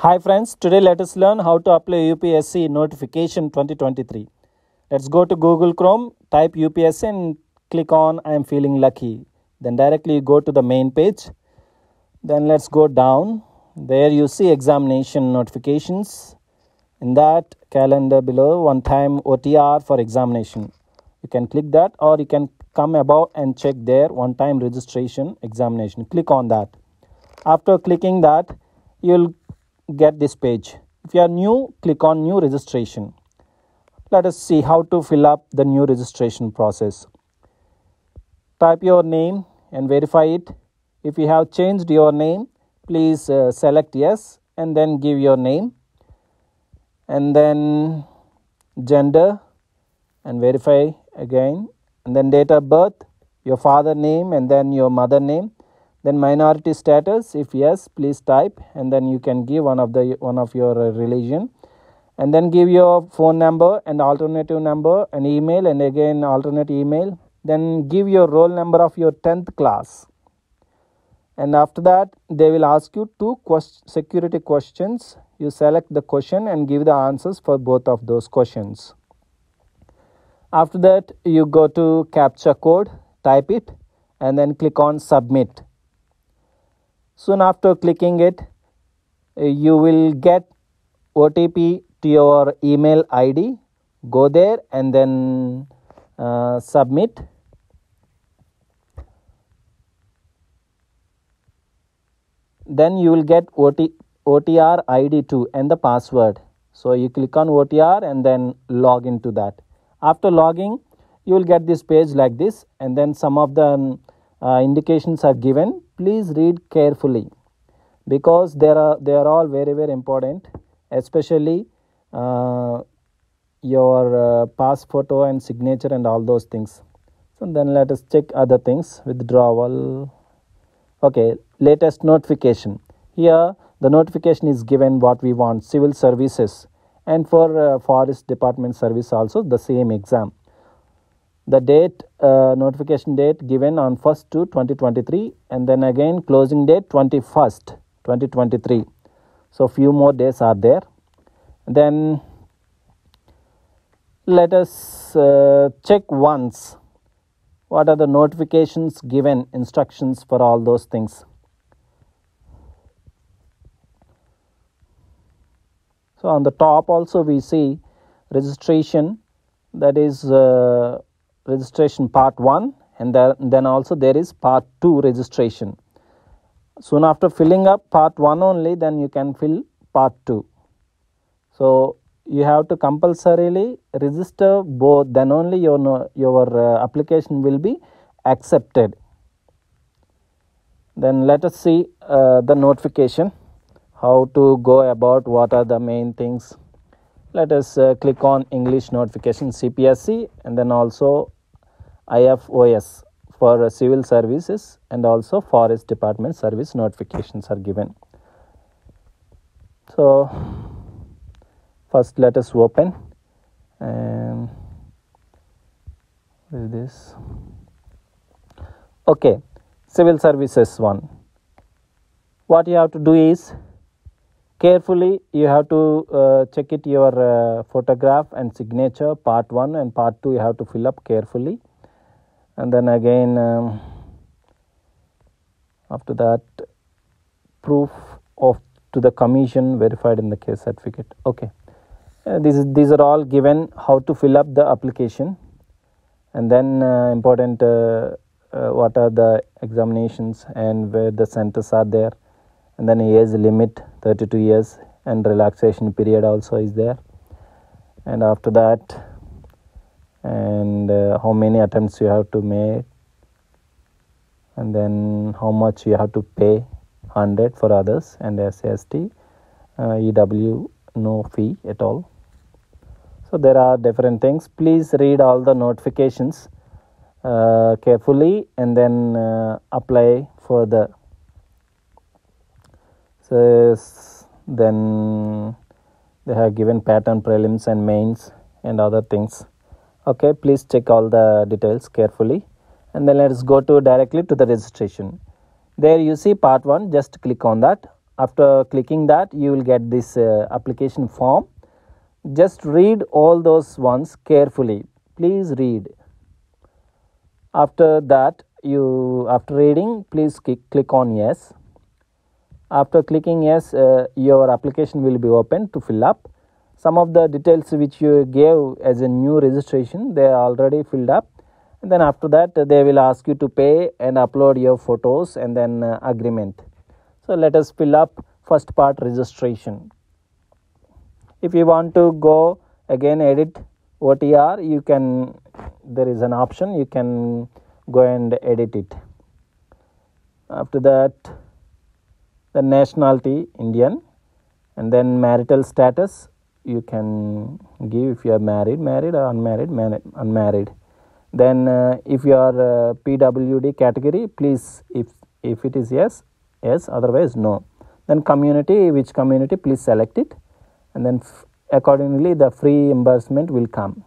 Hi friends, today let us learn how to apply UPSC notification 2023. Let's go to Google Chrome, type UPSC and click on I am feeling lucky. Then directly go to the main page. Then let's go down. There you see examination notifications. In that calendar below, one time OTR for examination. You can click that, or you can come above and check there one time registration examination. Click on that. After clicking that, you'll get this page. If you are new, click on new registration. Let us see how to fill up the new registration process. Type your name and verify it. If you have changed your name, please select yes and then give your name, and then gender and verify again, and then date of birth, your father name and then your mother name. Then minority status, if yes, please type, and then you can give one of your religion, and then give your phone number and alternative number and email, and again alternate email. Then give your roll number of your 10th class, and after that they will ask you two security questions. You select the question and give the answers for both of those questions. After that you go to captcha code, type it, and then click on submit. Soon after clicking it, you will get OTP to your email ID. Go there and then submit. Then you will get OTR ID too and the password. So you click on OTR and then log into that. After logging, you will get this page like this, and then some of the indications are given. Please read carefully, because they are all very, very important, especially your pass photo and signature and all those things. So then let us check other things. Withdrawal. Okay, latest notification. Here the notification is given what we want, civil services, and for forest department service also the same exam. The date, notification date given on 1st to 2023, and then again closing date 21st 2023. So few more days are there. Then let us check once what are the notifications given, instructions for all those things. So on the top also we see registration, that is registration part 1, and then also there is part 2 registration. Soon after filling up part 1 only, then you can fill part 2. So you have to compulsorily register both, then only your application will be accepted. Then let us see the notification, how to go about, what are the main things. Let us click on English notification CPSC, and then also IFOS for civil services, and also forest department service notifications are given. So first let us open, and what is this? Okay, civil services one. What you have to do is, carefully you have to check it, your photograph and signature, part 1 and part 2 you have to fill up carefully. And then again after that, proof of to the commission verified in the case certificate. Okay, these are all given how to fill up the application. And then important what are the examinations and where the centers are there, and then age limit 32 years, and relaxation period also is there. And after that, and how many attempts you have to make, and then how much you have to pay, 100 for others, and SST, EW no fee at all. So there are different things. Please read all the notifications carefully, and then apply for the. So then they have given pattern, prelims and mains and other things. Okay, please check all the details carefully, and then let's go to directly to the registration. There you see part 1, just click on that. After clicking that, you will get this application form. Just read all those ones carefully. Please read. After that, after reading, please click on yes. After clicking yes, your application will be open to fill up. Some of the details which you gave as a new registration, they are already filled up. And then after that, they will ask you to pay and upload your photos and then agreement. So let us fill up first part, registration. If you want to go again edit OTR, you can, there is an option, you can go and edit it. After that, the nationality Indian, and then marital status you can give if you are married or unmarried. Then if you are PWD category, please, if it is yes, otherwise no. Then community, which community, please select it, and then accordingly the free reimbursement will come.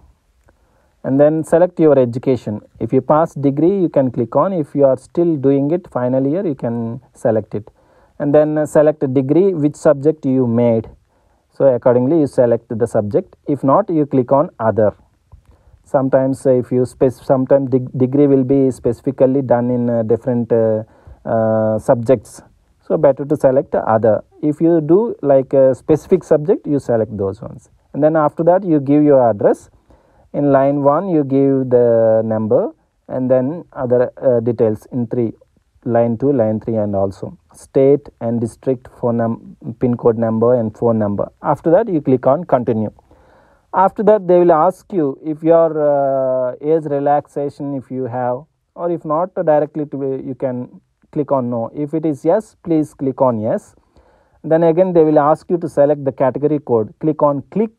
And then select your education. If you pass degree, you can click on. If you are still doing it final year, you can select it. And then select a degree, which subject you made. So accordingly you select the subject. If not, you click on other. Sometimes if you sometimes degree will be specifically done in different subjects. So better to select other. If you do like a specific subject, you select those ones. And then after that, you give your address. In line 1, you give the number, and then other details in 3. Line 2, line 3, and also state and district phone pin code number and phone number. After that, you click on continue. After that, they will ask you if your age relaxation, if you have, or if not, directly you can click on no. If it is yes, please click on yes. Then again, they will ask you to select the category code. Click on click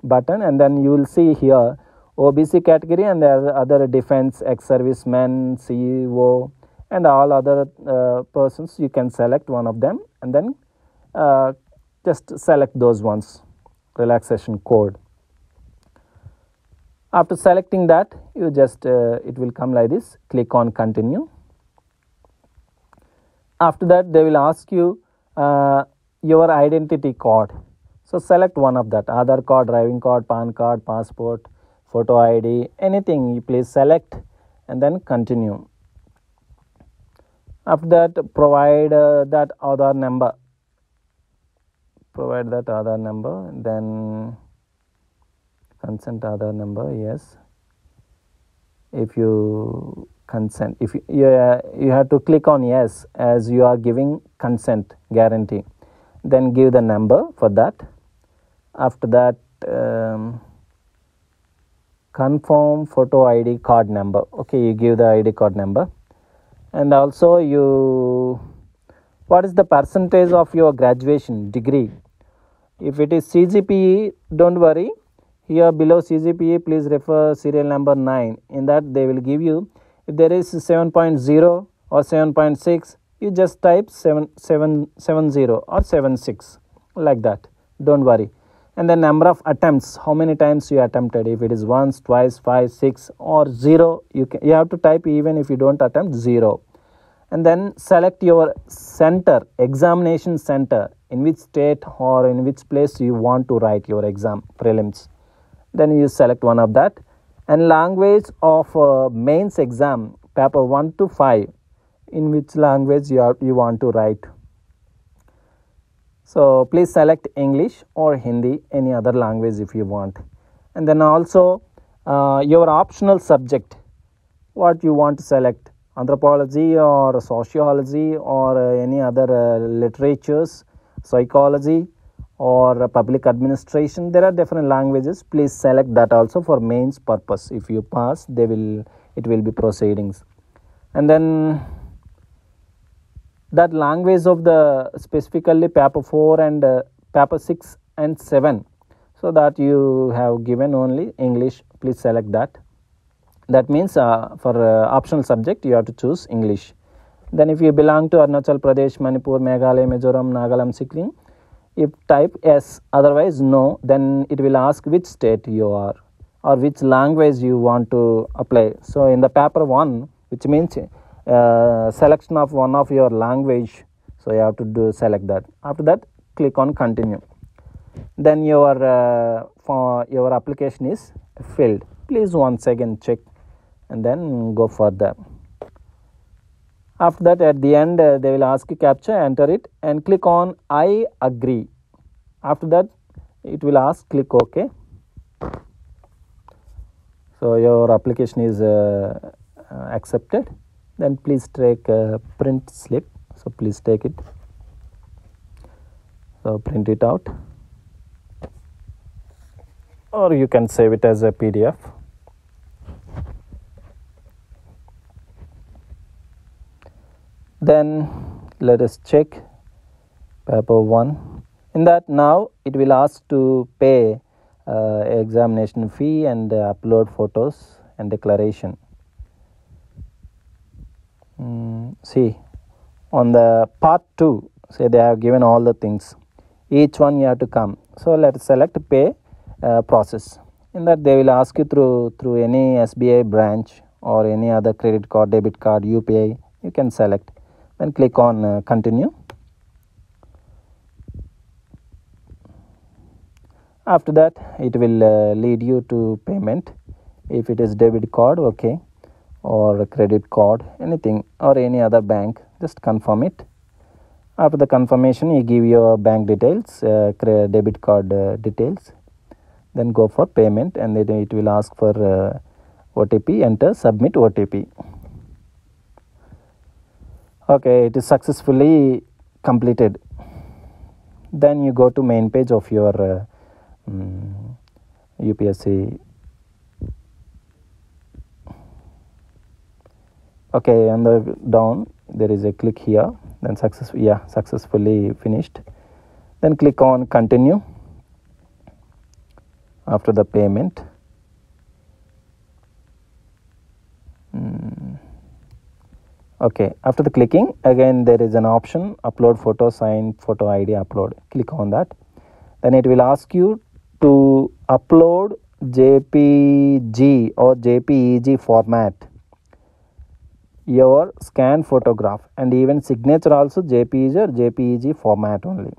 button, and then you will see here OBC category and the other defense, ex-servicemen, CEO, and all other persons. You can select one of them, and then just select those ones, relaxation code. After selecting that, you just it will come like this. Click on continue. After that, they will ask you your identity card. So select one of that, Aadhaar card, driving card, PAN card, passport, photo ID, anything you please select, and then continue. After that, provide that Aadhaar number. Provide that Aadhaar number, then consent Aadhaar number, yes. If you consent, if you have to click on yes as you are giving consent guarantee. Then give the number for that. After that, confirm photo ID card number. Okay, you give the ID card number. And also what is the percentage of your graduation degree? If it is CGPE, don't worry. Here below CGPE, please refer serial number 9. In that they will give you, if there is 7.0 or 7.6, you just type 770 or 76, like that. Don't worry. And the number of attempts, how many times you attempted. If it is once, twice, 5, 6 or 0, you have to type even if you don't attempt 0. And then select your center, examination center, in which state or in which place you want to write your exam, prelims. Then you select one of that. And language of mains exam, paper 1 to 5, in which language you want to write. So please select English or Hindi, any other language if you want. And then also your optional subject, what you want to select, anthropology or sociology or any other literatures, psychology or public administration. There are different languages. Please select that also for mains purpose. If you pass, it will be proceedings. And then that language of the specifically paper 4 and paper 6 and 7, so that you have given only English, please select that. That means for optional subject you have to choose English. Then if you belong to Arunachal Pradesh, Manipur, Meghalaya, Mizoram, Nagaland, Sikkim, if type yes, otherwise no, then it will ask which state you are or which language you want to apply. So in the paper 1, which means selection of one of your language, So you have to select that. After that, click on continue. Then your application is filled. Please once again check and then go further. After that, at the end, they will ask you CAPTCHA, enter it and click on I agree. After that, it will ask click OK. So your application is accepted. Then please take a print slip. So please take it. So print it out, or you can save it as a PDF. Then let us check paper 1. In that, now it will ask to pay examination fee and upload photos and declaration. See, on the part 2, say they have given all the things. Each one you have to come. So let's select pay process. In that, they will ask you through any SBI branch or any other credit card, debit card, UPI. You can select. Then click on continue. After that, it will lead you to payment. If it is debit card, okay, or a credit card, anything, or any other bank, just confirm it. After the confirmation, you give your bank details, debit card details. Then go for payment, and then it will ask for OTP. Enter, submit OTP. Okay, it is successfully completed. Then you go to main page of your UPSC. Okay, on the down there is a click here. Then successfully finished. Then click on continue. After the payment, okay, after the clicking, again there is an option upload photo, sign photo ID upload. Click on that. Then it will ask you to upload JPG or JPEG format, your scan photograph, and even signature also JPEG or JPEG format only.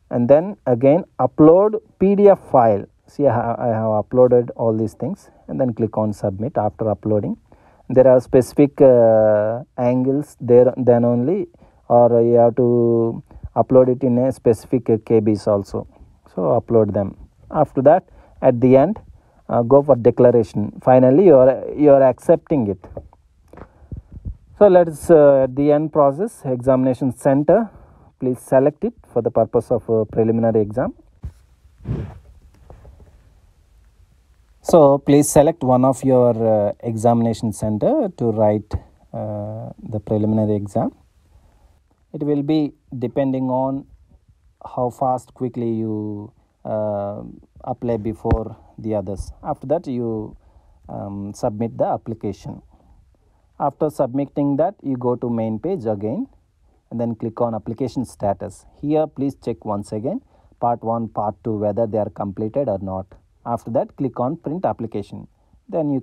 And then again upload PDF file. See, I have uploaded all these things, and then click on submit. After uploading, there are specific angles there then only, or you have to upload it in a specific KBs also. So upload them. After that, at the end, go for declaration. Finally, you are accepting it. So let's at the end process, examination center. Please select it for the purpose of preliminary exam. So please select one of your examination center to write the preliminary exam. It will be depending on how quickly you apply before the others. After that, you submit the application. After submitting that, you go to main page again and then click on application status. Here, please check once again part 1, part 2 whether they are completed or not. After that, click on print application. Then you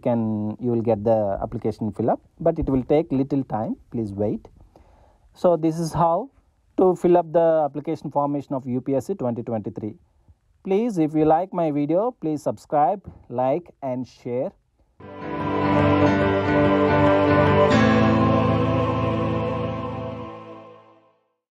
will get the application fill up, but it will take little time. Please wait. So this is how to fill up the application formation of UPSC 2023. Please, if you like my video, please subscribe, like and share.